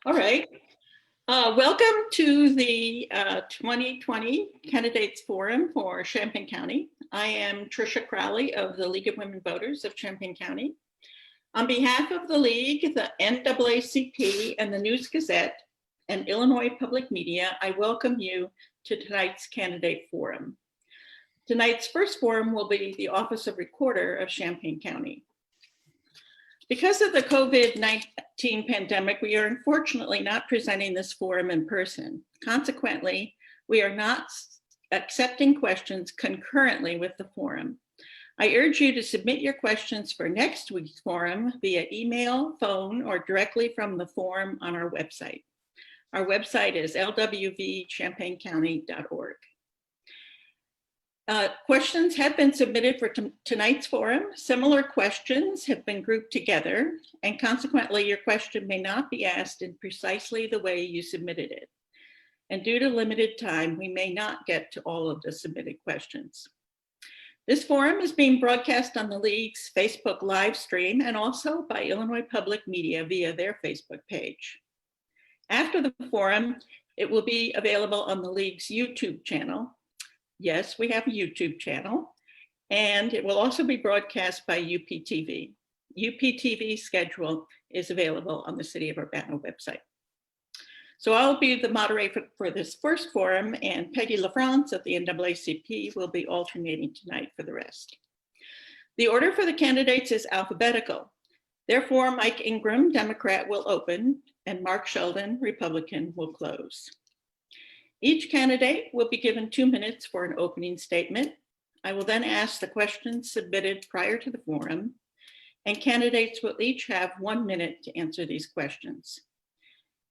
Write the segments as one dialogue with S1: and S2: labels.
S1: All right. Welcome to the 2020 Candidates Forum for Champaign County. I am Tricia Crowley of the League of Women Voters of Champaign County. On behalf of the League, the NAACP, and the News-Gazette, and Illinois Public Media, I welcome you to tonight's Candidate Forum. Tonight's first forum will be the Office of Recorder of Champaign County. Because of the COVID-19 pandemic, we are unfortunately not presenting this forum in person. Consequently, we are not accepting questions concurrently with the forum. I urge you to submit your questions for next week's forum via email, phone, or directly from the forum on our website. Our website is lwvchampaigncounty.org. Questions have been submitted for tonight's forum. Similar questions have been grouped together, and consequently, your question may not be asked in precisely the way you submitted it. And due to limited time, we may not get to all of the submitted questions. This forum is being broadcast on the League's Facebook live stream and also by Illinois Public Media via their Facebook page. After the forum, it will be available on the League's YouTube channel. Yes, we have a YouTube channel, and it will also be broadcast by UPTV. UPTV's schedule is available on the City of Urbana website. So I'll be the moderator for this first forum, and Peggy LaFrance of the NAACP will be alternating tonight for the rest. The order for the candidates is alphabetical. Therefore, Mike Ingram, Democrat, will open, and Mark Sheldon, Republican, will close. Each candidate will be given 2 minutes for an opening statement. I will then ask the questions submitted prior to the forum, and candidates will each have 1 minute to answer these questions.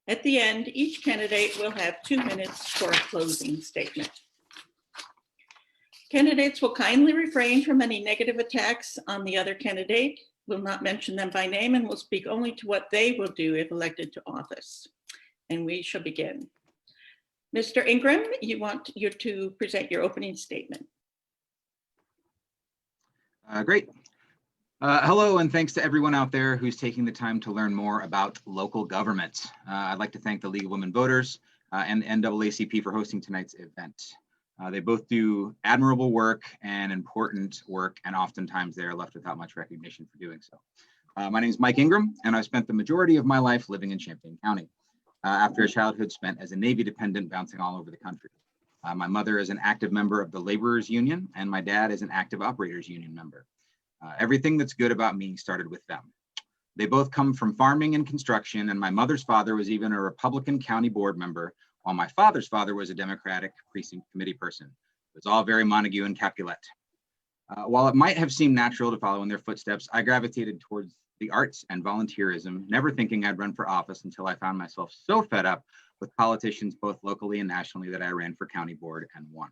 S1: At the end, each candidate will have 2 minutes for a closing statement. Candidates will kindly refrain from any negative attacks on the other candidate, will not mention them by name, and will speak only to what they will do if elected to office. And we shall begin. Mr. Ingram, you to present your opening statement.
S2: Great. Hello, and thanks to everyone out there who's taking the time to learn more about local government. I'd like to thank the League of Women Voters and NAACP for hosting tonight's event. They both do admirable work and important work, and oftentimes they are left without much recognition for doing so. My name is Mike Ingram, and I've spent the majority of my life living in Champaign County. After a childhood spent as a Navy dependent bouncing all over the country. My mother is an active member of the Laborers Union, and my dad is an active Operators Union member. Everything that's good about me started with them. They both come from farming and construction, and my mother's father was even a Republican county board member, while my father's father was a Democratic precinct committee person. It was all very Montague and Capulet. While it might have seemed natural to follow in their footsteps, I gravitated towards the arts and volunteerism, never thinking I'd run for office until I found myself so fed up with politicians both locally and nationally that I ran for county board and won.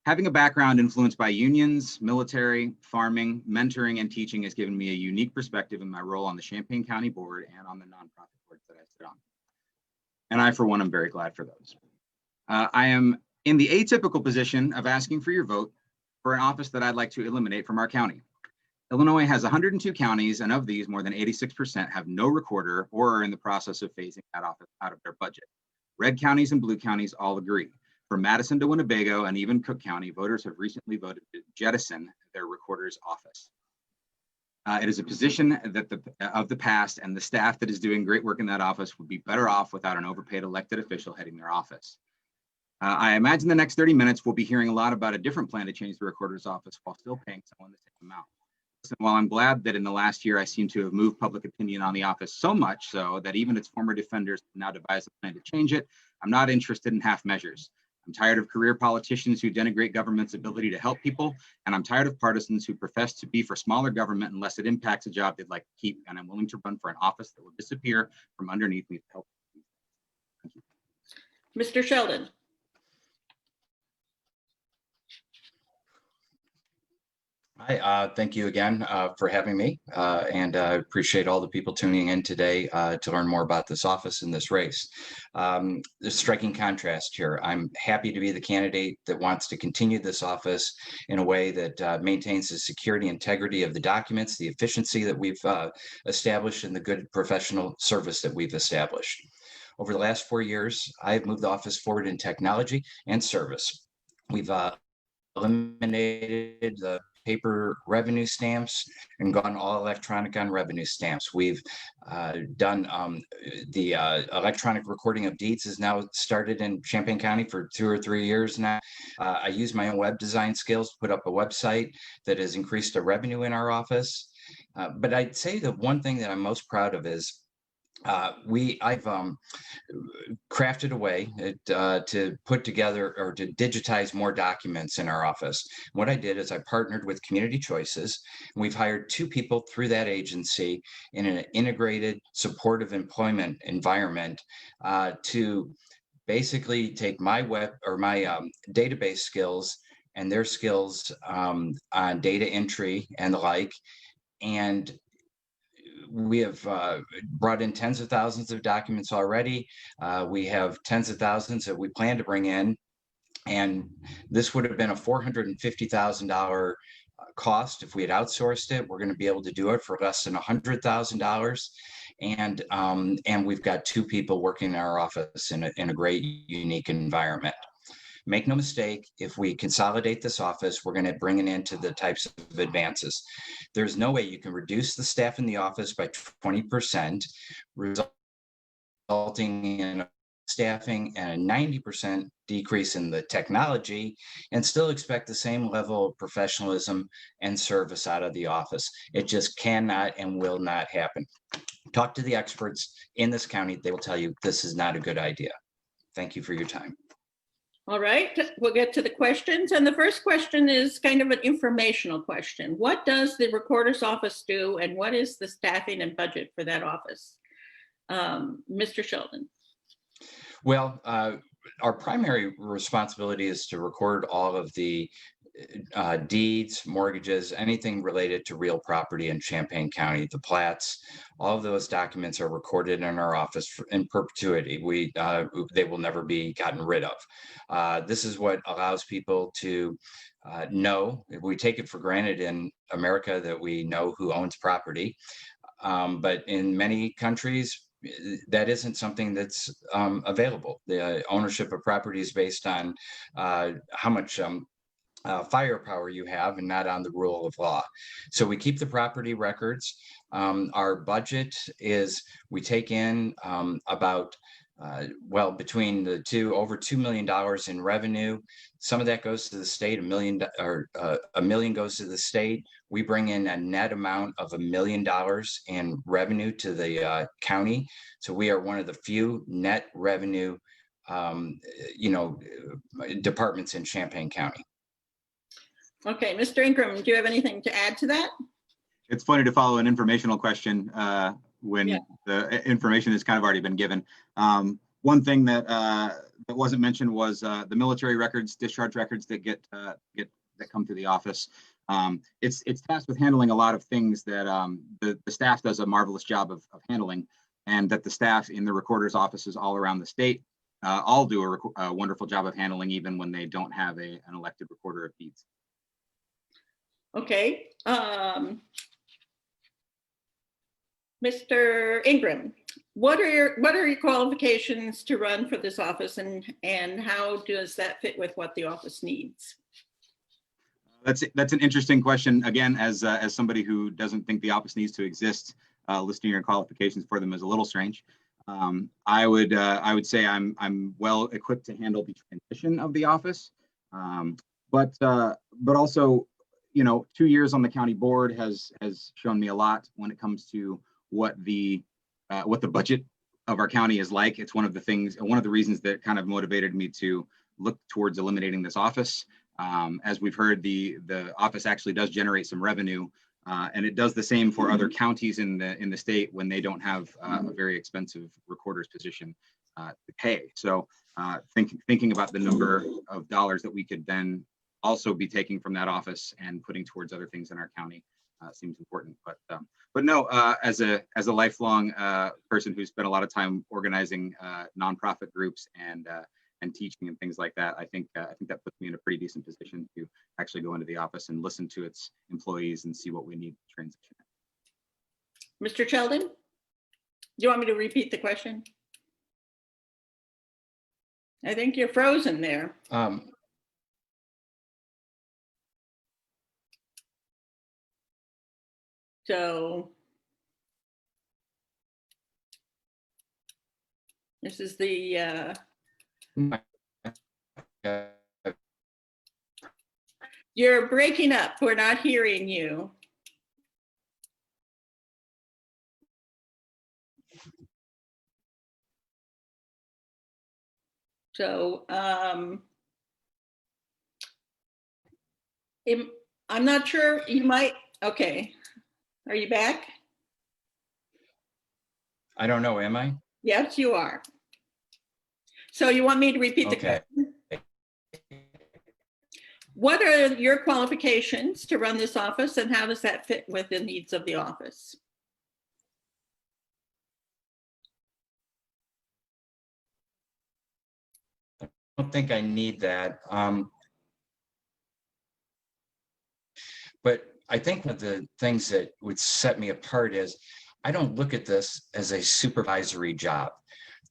S2: Having a background influenced by unions, military, farming, mentoring, and teaching has given me a unique perspective in my role on the Champaign County Board and on the nonprofit boards that I sit on. And I, for one, am very glad for those. I am in the atypical position of asking for your vote for an office that I'd like to eliminate from our county. Illinois has 102 counties, and of these, more than 86% have no recorder or are in the process of phasing that office out of their budget. Red counties and blue counties all agree. From Madison to Winnebago and even Cook County, voters have recently voted to jettison their recorder's office. It is a position that of the past, and the staff that is doing great work in that office would be better off without an overpaid elected official heading their office. I imagine the next 30 minutes we'll be hearing a lot about a different plan to change the recorder's office while still paying someone the same amount. While I'm glad that in the last year I seem to have moved public opinion on the office so much so that even its former defenders have now devised a plan to change it, I'm not interested in half measures. I'm tired of career politicians who denigrate government's ability to help people, and I'm tired of partisans who profess to be for smaller government unless it impacts a job they'd like to keep, and I'm willing to run for an office that will disappear from underneath me to help. Thank you.
S1: Mr. Sheldon.
S3: Hi, thank you again for having me, and I appreciate all the people tuning in today to learn more about this office and this race. There's a striking contrast here. I'm happy to be the candidate that wants to continue this office in a way that maintains the security, integrity of the documents, the efficiency that we've established, and the good professional service that we've established. Over the last 4 years, I've moved the office forward in technology and service. We've eliminated the paper revenue stamps and gone all electronic on revenue stamps. We've done the electronic recording of deeds is now started in Champaign County for 2 or 3 years now. I use my own web design skills to put up a website that has increased the revenue in our office. But I'd say the one thing that I'm most proud of is I've crafted a way to put together or to digitize more documents in our office. What I did is I partnered with Community Choices, and we've hired 2 people through that agency in an integrated supportive employment environment to basically take my web or my database skills and their skills on data entry and the like, and we have brought in tens of thousands of documents already. We have tens of thousands that we plan to bring in. And this would have been a $450,000 cost if we had outsourced it. We're going to be able to do it for less than $100,000. And we've got 2 people working in our office in a great, unique environment. Make no mistake, if we consolidate this office, we're going to bring it into the types of advances. There's no way you can reduce the staff in the office by 20%, resulting in staffing and a 90% decrease in the technology, and still expect the same level of professionalism and service out of the office. It just cannot and will not happen. Talk to the experts in this county. They will tell you this is not a good idea. Thank you for your time.
S1: All right, we'll get to the questions. And the first question is kind of an informational question. What does the recorder's office do, and what is the staffing and budget for that office? Mr. Sheldon.
S3: Well, our primary responsibility is to record all of the deeds, mortgages, anything related to real property in Champaign County, the plats. All of those documents are recorded in our office in perpetuity. They will never be gotten rid of. This is what allows people to know. We take it for granted in America that we know who owns property, but in many countries, that isn't something that's available. The ownership of property is based on how much firepower you have and not on the rule of law. So we keep the property records. Our budget is we take in about between the two, over $2 million in revenue. Some of that goes to the state, $1 million goes to the state. We bring in a net amount of $1 million in revenue to the county. So we are one of the few net revenue, departments in Champaign County.
S1: Okay, Mr. Ingram, do you have anything to add to that?
S2: It's funny to follow an informational question when the information has kind of already been given. One thing that wasn't mentioned was the military records, discharge records that that come to the office. It's tasked with handling a lot of things that the staff does a marvelous job of handling, and that the staff in the recorder's offices all around the state all do a wonderful job of handling, even when they don't have an elected recorder of deeds.
S1: Okay. Mr. Ingram, what are your qualifications to run for this office, and how does that fit with what the office needs?
S2: That's an interesting question. Again, as somebody who doesn't think the office needs to exist, listing your qualifications for them is a little strange. I would say I'm well equipped to handle the transition of the office, but also, 2 years on the county board has shown me a lot when it comes to what the budget of our county is like. It's one of the reasons that kind of motivated me to look towards eliminating this office. As we've heard, the office actually does generate some revenue, and it does the same for other counties in the state when they don't have a very expensive recorder's position to pay. So thinking about the number of dollars that we could then also be taking from that office and putting towards other things in our county seems important. But no, as a lifelong person who's spent a lot of time organizing nonprofit groups and teaching and things like that, I think that puts me in a pretty decent position to actually go into the office and listen to its employees and see what we need to transition.
S1: Mr. Sheldon, do you want me to repeat the question? I think you're frozen there. So this is the you're breaking up. We're not hearing you. So I'm not sure. You might. Okay. Are you back?
S3: I don't know, am I?
S1: Yes, you are. So you want me to repeat the question? What are your qualifications to run this office, and how does that fit with the needs of the office?
S3: I don't think I need that. But I think one of the things that would set me apart is I don't look at this as a supervisory job.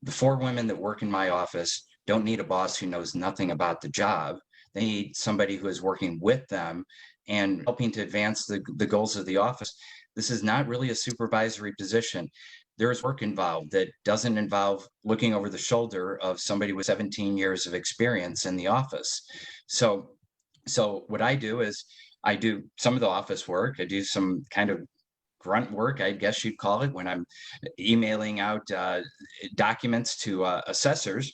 S3: The 4 women that work in my office don't need a boss who knows nothing about the job. They need somebody who is working with them and helping to advance the goals of the office. This is not really a supervisory position. There's work involved that doesn't involve looking over the shoulder of somebody with 17 years of experience in the office. So what I do is I do some of the office work. I do some kind of grunt work, I guess you'd call it, when I'm emailing out documents to assessors.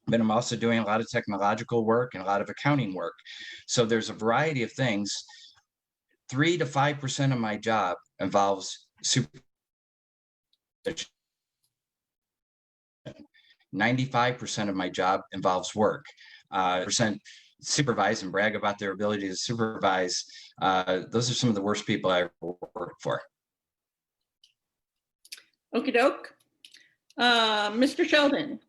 S3: But I'm also doing a lot of technological work and a lot of accounting work. So there's a variety of things. 3 to 5% of my job involves supervision. 95% of my job involves work. Percent supervise and brag about their ability to supervise. Those are some of the worst people I ever worked for.
S1: Okie doke. Mr. Sheldon,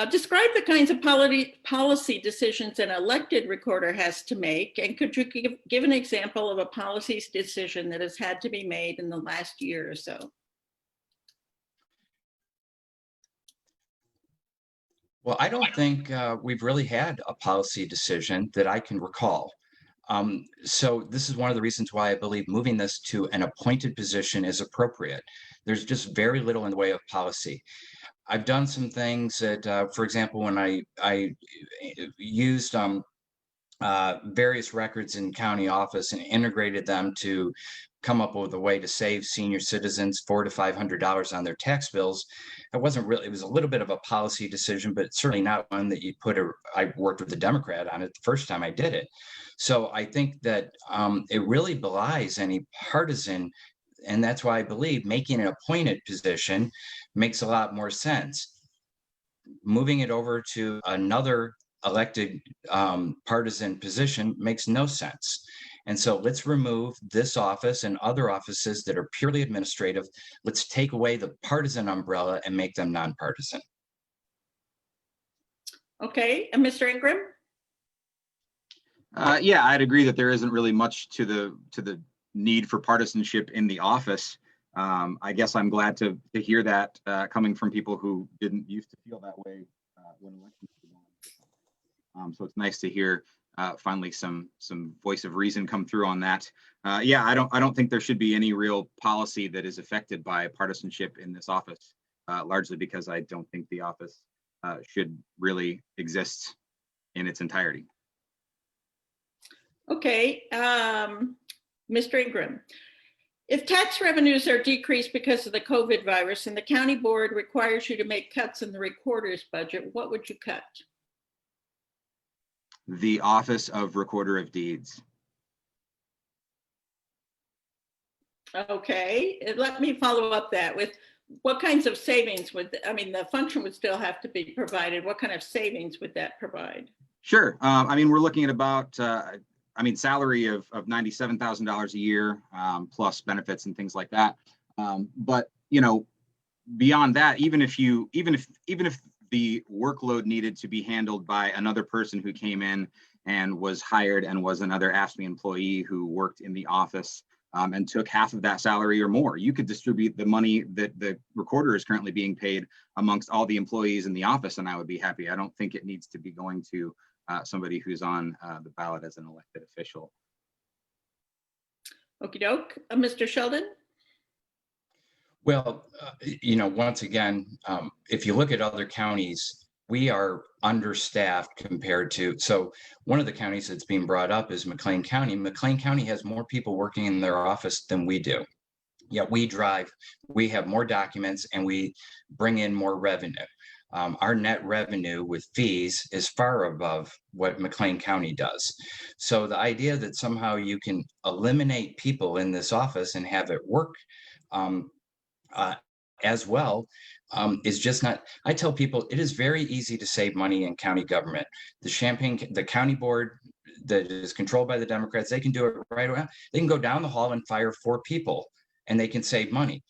S1: describe the kinds of policy decisions an elected recorder has to make, and could you give an example of a policy decision that has had to be made in the last year or so?
S3: Well, I don't think we've really had a policy decision that I can recall. So this is one of the reasons why I believe moving this to an appointed position is appropriate. There's just very little in the way of policy. I've done some things that, for example, when I used various records in county office and integrated them to come up with a way to save senior citizens $400 to $500 on their tax bills. It wasn't really, it was a little bit of a policy decision, but certainly not one that you I worked with a Democrat on it the first time I did it. So I think that it really belies any partisan, and that's why I believe making an appointed position makes a lot more sense. Moving it over to another elected partisan position makes no sense. And so let's remove this office and other offices that are purely administrative. Let's take away the partisan umbrella and make them nonpartisan.
S1: Okay, and Mr. Ingram?
S2: Yeah, I'd agree that there isn't really much to the need for partisanship in the office. I guess I'm glad to hear that coming from people who didn't used to feel that way when elections were on. So it's nice to hear finally some voice of reason come through on that. Yeah, I don't think there should be any real policy that is affected by partisanship in this office, largely because I don't think the office should really exist in its entirety.
S1: Okay, Mr. Ingram, if tax revenues are decreased because of the COVID virus and the county board requires you to make cuts in the recorder's budget, what would you cut?
S2: The Office of Recorder of Deeds.
S1: Okay, let me follow up that with what kinds of savings would, I mean, the function would still have to be provided. What kind of savings would that provide?
S2: Sure. I mean, we're looking at about, salary of $97,000 a year, plus benefits and things like that. But beyond that, even if the workload needed to be handled by another person who came in and was hired and was another AFSCME employee who worked in the office, and took half of that salary or more, you could distribute the money that the recorder is currently being paid amongst all the employees in the office, and I would be happy. I don't think it needs to be going to somebody who's on the ballot as an elected official.
S1: Okie doke. Mr. Sheldon?
S3: Well, once again, if you look at other counties, we are understaffed compared to, so one of the counties that's being brought up is McLean County. McLean County has more people working in their office than we do. Yet we have more documents and we bring in more revenue. Our net revenue with fees is far above what McLean County does. So the idea that somehow you can eliminate people in this office and have it work as well is just not. I tell people it is very easy to save money in county government. The county board that is controlled by the Democrats, they can do it right away. They can go down the hall and fire 4 people and they can save money.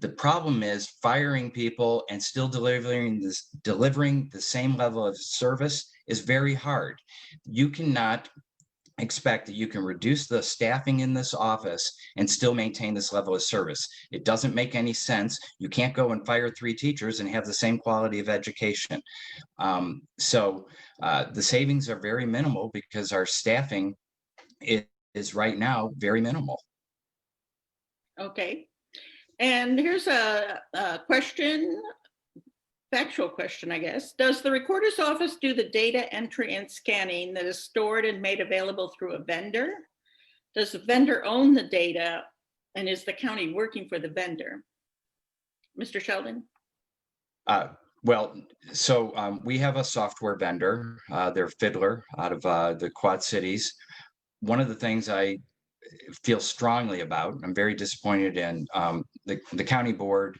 S3: The problem is firing people and still delivering the same level of service is very hard. You cannot expect that you can reduce the staffing in this office and still maintain this level of service. It doesn't make any sense. You can't go and fire 3 teachers and have the same quality of education. So the savings are very minimal because our staffing is right now very minimal.
S1: Okay. And here's a question, factual question, I guess. Does the recorder's office do the data entry and scanning that is stored and made available through a vendor? Does the vendor own the data, and is the county working for the vendor? Mr. Sheldon?
S3: We have a software vendor. They're Fiddler out of the Quad Cities. One of the things I feel strongly about, I'm very disappointed in, the county board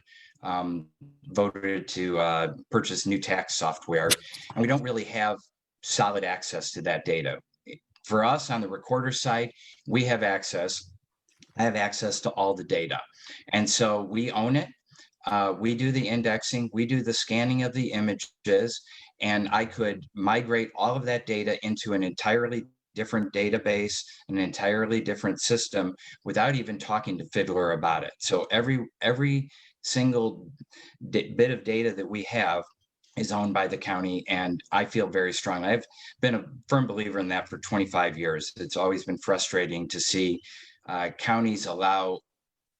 S3: voted to purchase new tax software, and we don't really have solid access to that data. For us on the recorder side, we have access. I have access to all the data, and so we own it. We do the indexing, we do the scanning of the images, and I could migrate all of that data into an entirely different database, an entirely different system without even talking to Fiddler about it. So every single bit of data that we have is owned by the county, and I feel very strong. I've been a firm believer in that for 25 years. It's always been frustrating to see counties allow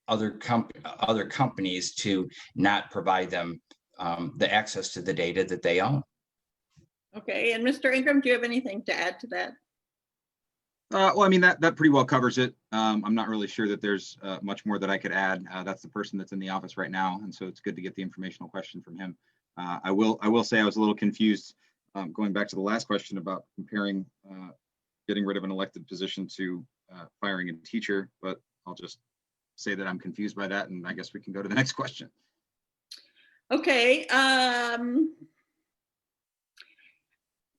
S3: other companies to not provide them the access to the data that they own.
S1: Okay, and Mr. Ingram, do you have anything to add to that?
S2: That pretty well covers it. I'm not really sure that there's much more that I could add. That's the person that's in the office right now, and so it's good to get the informational question from him. I will say I was a little confused going back to the last question about comparing getting rid of an elected position to firing a teacher, but I'll just say that I'm confused by that, and I guess we can go to the next question.
S1: Okay.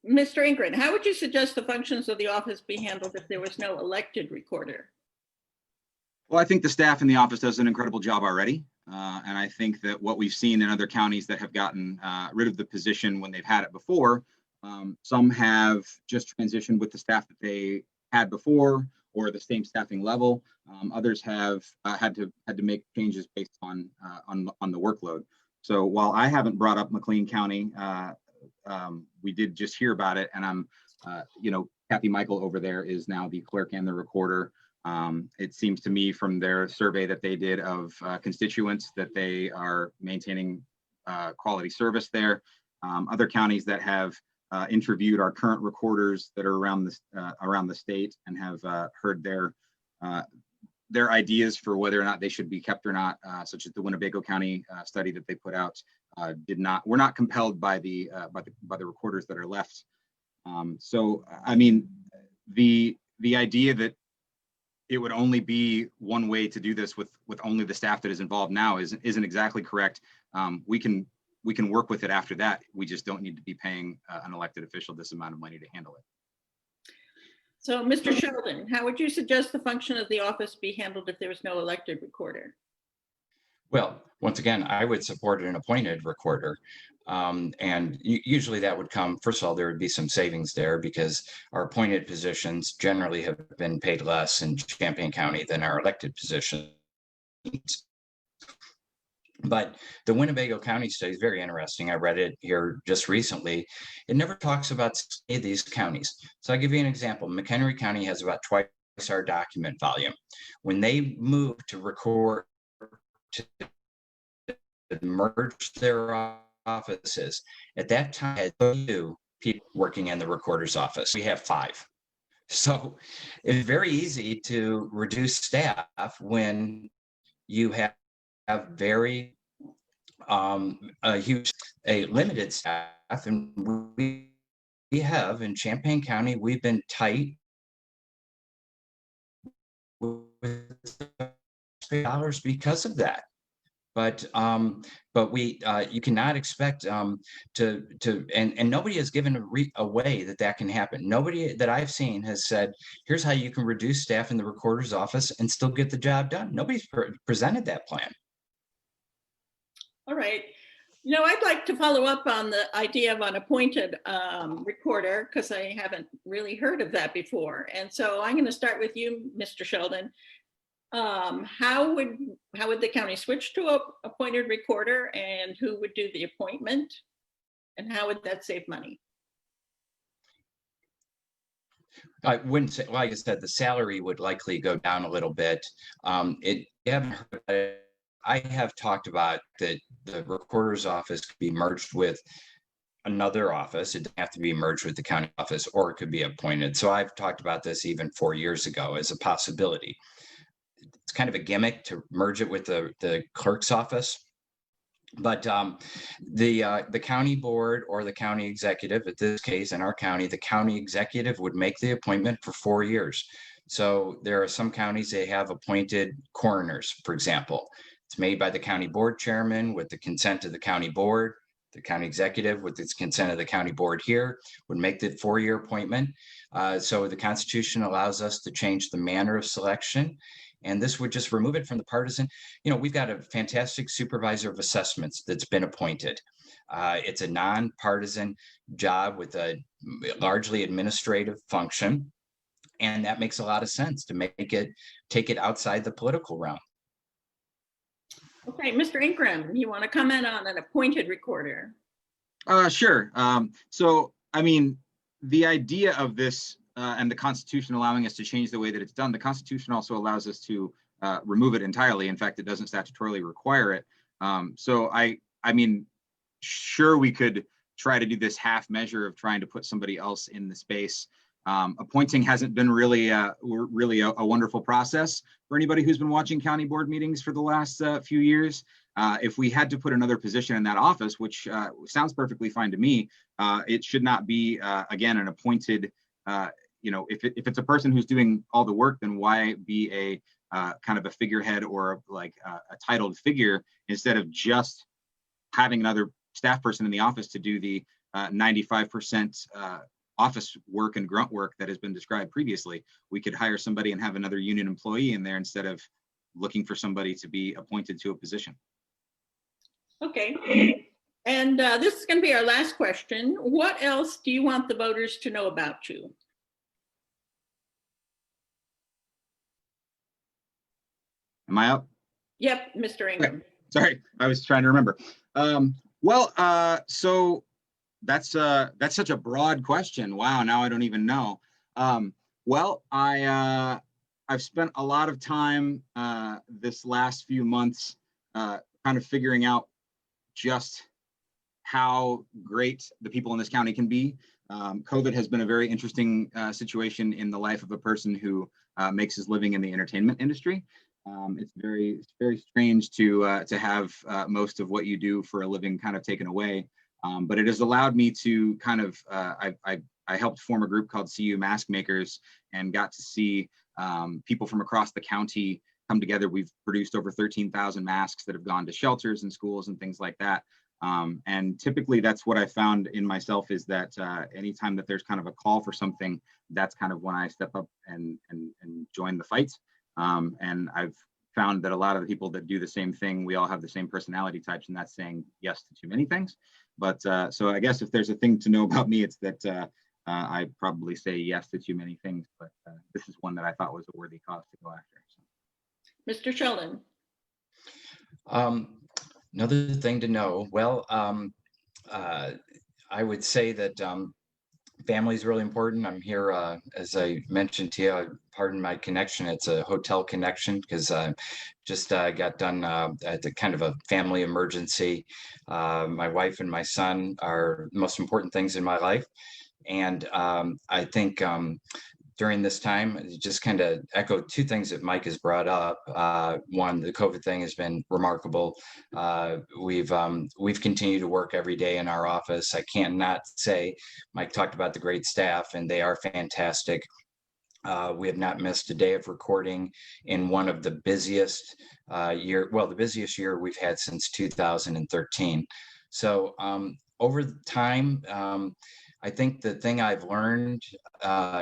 S1: Mr. Ingram, how would you suggest the functions of the office be handled if there was no elected recorder?
S2: Well, I think the staff in the office does an incredible job already. And I think that what we've seen in other counties that have gotten rid of the position when they've had it before, some have just transitioned with the staff that they had before or the same staffing level. Others have had to make changes based on the workload. So while I haven't brought up McLean County, we did just hear about it, and I'm, Kathy Michael over there is now the clerk and the recorder. It seems to me from their survey that they did of constituents that they are maintaining quality service there. Other counties that have interviewed our current recorders that are around the state and have heard their ideas for whether or not they should be kept or not, such as the Winnebago County study that they put out, were not compelled by the recorders that are left. So I mean, the idea that it would only be one way to do this with only the staff that is involved now isn't exactly correct. We can we can work with it after that. We just don't need to be paying an elected official this amount of money to handle it.
S1: So, Mr. Sheldon, how would you suggest the function of the office be handled if there was no elected recorder?
S3: Well, once again, I would support an appointed recorder. And usually that would come, first of all, there would be some savings there because our appointed positions generally have been paid less in Champaign County than our elected positions. But the Winnebago County study is very interesting. I read it here just recently. It never talks about any of these counties. So I'll give you an example. McHenry County has about twice our document volume. When they moved to record, to merge their offices, at that time, had 2 people working in the recorder's office. We have 5. So it's very easy to reduce staff when you have very a limited staff, and we have in Champaign County, we've been tight with dollars because of that. But we you cannot expect and nobody has given a way that can happen. Nobody that I've seen has said, here's how you can reduce staff in the recorder's office and still get the job done. Nobody's presented that plan.
S1: All right. I'd like to follow up on the idea of an appointed recorder because I haven't really heard of that before. And so I'm going to start with you, Mr. Sheldon. How would the county switch to an appointed recorder, and who would do the appointment, and how would that save money?
S3: I wouldn't say, like I said, the salary would likely go down a little bit. You haven't heard about it. I have talked about that the recorder's office could be merged with another office. It doesn't have to be merged with the county office, or it could be appointed. So I've talked about this even 4 years ago as a possibility. It's kind of a gimmick to merge it with the clerk's office. But the county board or the county executive, in this case, in our county, the county executive would make the appointment for 4 years. So there are some counties, they have appointed coroners, for example. It's made by the county board chairman with the consent of the county board. The county executive, with its consent of the county board here, would make the 4-year appointment. So the Constitution allows us to change the manner of selection. And this would just remove it from the partisan. We've got a fantastic supervisor of assessments that's been appointed. It's a nonpartisan job with a largely administrative function. And that makes a lot of sense to take it outside the political realm.
S1: Okay, Mr. Ingram, you want to comment on an appointed recorder?
S2: Sure. So, I mean, the idea of this and the Constitution allowing us to change the way that it's done, the Constitution also allows us to remove it entirely. In fact, it doesn't statutorily require it. So I mean, sure, we could try to do this half measure of trying to put somebody else in the space. Appointing hasn't been really a wonderful process for anybody who's been watching county board meetings for the last few years. If we had to put another position in that office, which sounds perfectly fine to me, it should not be, again, an appointed, if it's a person who's doing all the work, then why be a kind of a figurehead or like a titled figure instead of just having another staff person in the office to do the 95% office work and grunt work that has been described previously. We could hire somebody and have another union employee in there instead of looking for somebody to be appointed to a position.
S1: Okay. And this is going to be our last question. What else do you want the voters to know about you?
S2: Am I up?
S1: Yep, Mr. Ingram.
S2: Okay. Sorry, I was trying to remember. So that's such a broad question. Wow, now I don't even know. I've spent a lot of time this last few months kind of figuring out just how great the people in this county can be. COVID has been a very interesting situation in the life of a person who makes his living in the entertainment industry. It's very strange to have most of what you do for a living kind of taken away. But it has allowed me to kind of, I helped form a group called CU Mask Makers and got to see people from across the county come together. We've produced over 13,000 masks that have gone to shelters and schools and things like that. And typically that's what I found in myself, is that anytime that there's kind of a call for something, that's kind of when I step up and join the fight. And I've found that a lot of the people that do the same thing, we all have the same personality types, and that's saying yes to too many things. But so I guess if there's a thing to know about me, it's that I probably say yes to too many things, but this is one that I thought was a worthy cause to go after. So.
S1: Mr. Sheldon.
S3: Another thing to know, well, I would say that family is really important. I'm here, as I mentioned to you, pardon my connection, it's a hotel connection, because I just got done at the kind of a family emergency. My wife and my son are the most important things in my life. And I think during this time, just kind of echo two things that Mike has brought up. One, the COVID thing has been remarkable. We've continued to work every day in our office. I can't not say, Mike talked about the great staff, and they are fantastic. We have not missed a day of recording in one of the busiest the busiest year we've had since 2013. So over time, I think the thing I've learned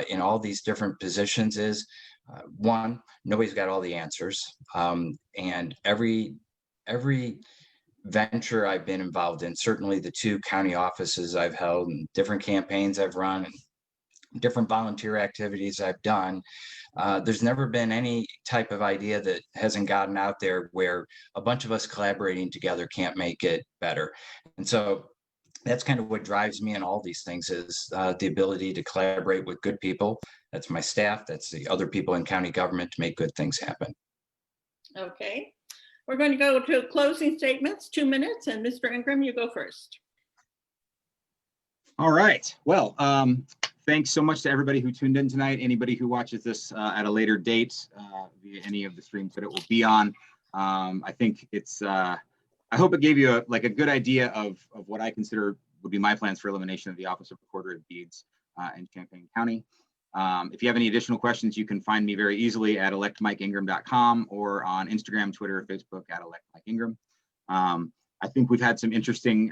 S3: in all these different positions is, one, nobody's got all the answers. And every venture I've been involved in, certainly the 2 county offices I've held, and different campaigns I've run, and different volunteer activities I've done, there's never been any type of idea that hasn't gotten out there where a bunch of us collaborating together can't make it better. And so that's kind of what drives me in all these things, is the ability to collaborate with good people. That's my staff. That's the other people in county government to make good things happen.
S1: Okay. We're going to go to closing statements, 2 minutes, and Mr. Ingram, you go first.
S2: All right. Well, thanks so much to everybody who tuned in tonight. Anybody who watches this at a later date via any of the streams that it will be on. I think it's I hope it gave you a good idea of what I consider would be my plans for elimination of the Office of Recorder of Deeds in Champaign County. If you have any additional questions, you can find me very easily at electmikeingram.com or on Instagram, Twitter, Facebook at electmikeingram. I think we've had some interesting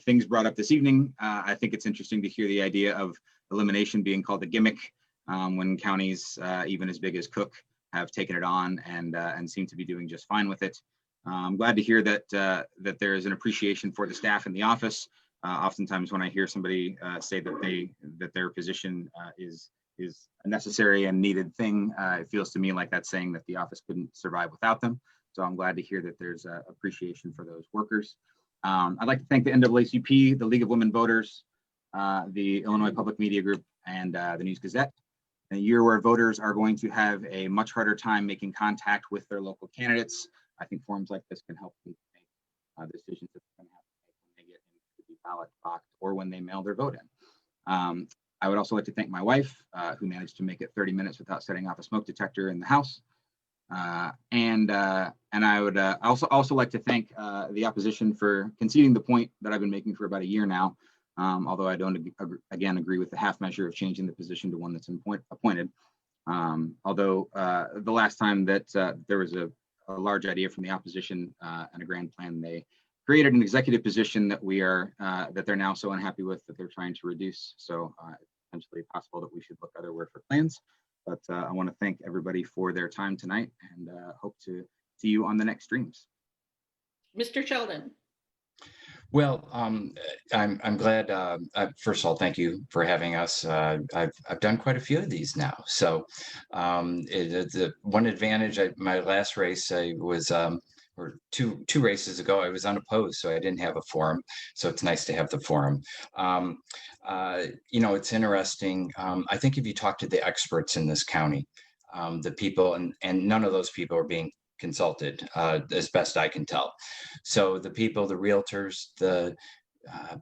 S2: things brought up this evening. I think it's interesting to hear the idea of elimination being called a gimmick when counties, even as big as Cook, have taken it on and seem to be doing just fine with it. I'm glad to hear that that there is an appreciation for the staff in the office. Oftentimes, when I hear somebody say that their position is a necessary and needed thing, it feels to me like that's saying that the office couldn't survive without them. So I'm glad to hear that there's appreciation for those workers. I'd like to thank the NAACP, the League of Women Voters, the Illinois Public Media Group, and the News-Gazette. A year where voters are going to have a much harder time making contact with their local candidates. I think forums like this can help them make decisions that they're going to have to make when they get into the ballot box or when they mail their vote in. I would also like to thank my wife, who managed to make it 30 minutes without setting off a smoke detector in the house. And I would also like to thank the opposition for conceding the point that I've been making for about a year now, although I don't again agree with the half measure of changing the position to one that's appointed. Although the last time that there was a large idea from the opposition and a grand plan, they created an executive position that that they're now so unhappy with that they're trying to reduce. So it's potentially possible that we should look otherwhere for plans. But I want to thank everybody for their time tonight, and hope to see you on the next streams.
S1: Mr. Sheldon.
S3: Well, I'm glad. First of all, thank you for having us. I've done quite a few of these now. So the one advantage, my last race I was or two races ago, I was unopposed, so I didn't have a forum. So it's nice to have the forum. It's interesting. I think if you talk to the experts in this county, the people, and none of those people are being consulted as best I can tell. So the people, the realtors, the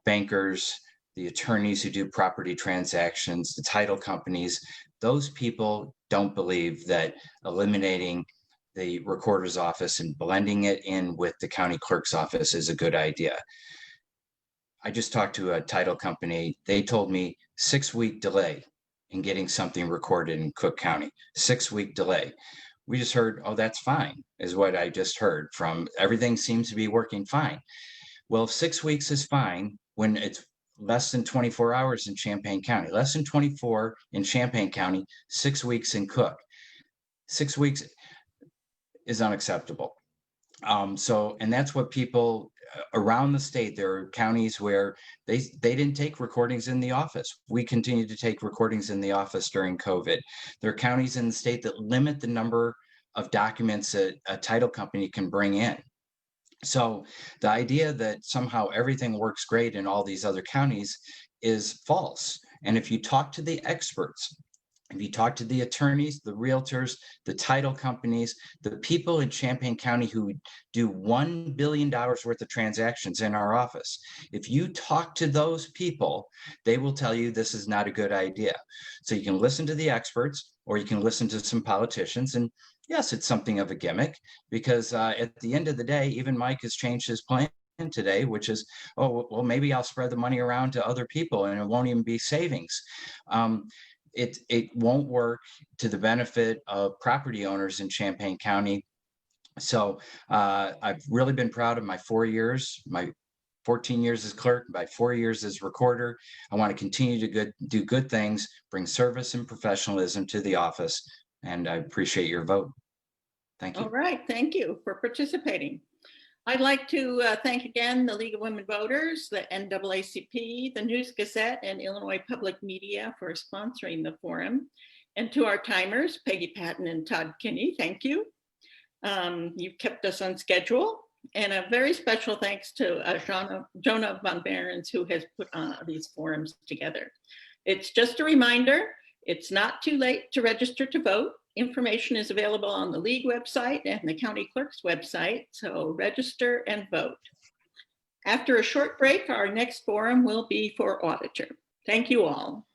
S3: bankers, the attorneys who do property transactions, the title companies, those people don't believe that eliminating the recorder's office and blending it in with the county clerk's office is a good idea. I just talked to a title company. They told me 6-week delay in getting something recorded in Cook County, 6-week delay. We just heard, oh, that's fine, is what I just heard from everything seems to be working fine. Well, 6 weeks is fine when it's less than 24 hours in Champaign County, less than 24 in Champaign County, 6 weeks in Cook. 6 weeks is unacceptable. And that's what people around the state, there are counties where they didn't take recordings in the office. We continue to take recordings in the office during COVID. There are counties in the state that limit the number of documents that a title company can bring in. So the idea that somehow everything works great in all these other counties is false. And if you talk to the experts, if you talk to the attorneys, the realtors, the title companies, the people in Champaign County who do $1 billion worth of transactions in our office, if you talk to those people, they will tell you this is not a good idea. So you can listen to the experts, or you can listen to some politicians. And yes, it's something of a gimmick, because at the end of the day, even Mike has changed his plan today, which is, oh, well, maybe I'll spread the money around to other people and it won't even be savings. It won't work to the benefit of property owners in Champaign County. So I've really been proud of my 4 years, my 14 years as clerk, my 4 years as recorder. I want to continue to do good things, bring service and professionalism to the office, and I appreciate your vote. Thank you.
S1: All right, thank you for participating. I'd like to thank again the League of Women Voters, the NAACP, the News-Gazette, and Illinois Public Media for sponsoring the forum. And to our timers, Peggy Patton and Todd Kinney, thank you. You've kept us on schedule. And a very special thanks to Jonah Von Behrens, who has put these forums together. It's just a reminder, it's not too late to register to vote. Information is available on the League website and the County Clerk's website, so register and vote. After a short break, our next forum will be for auditor. Thank you all.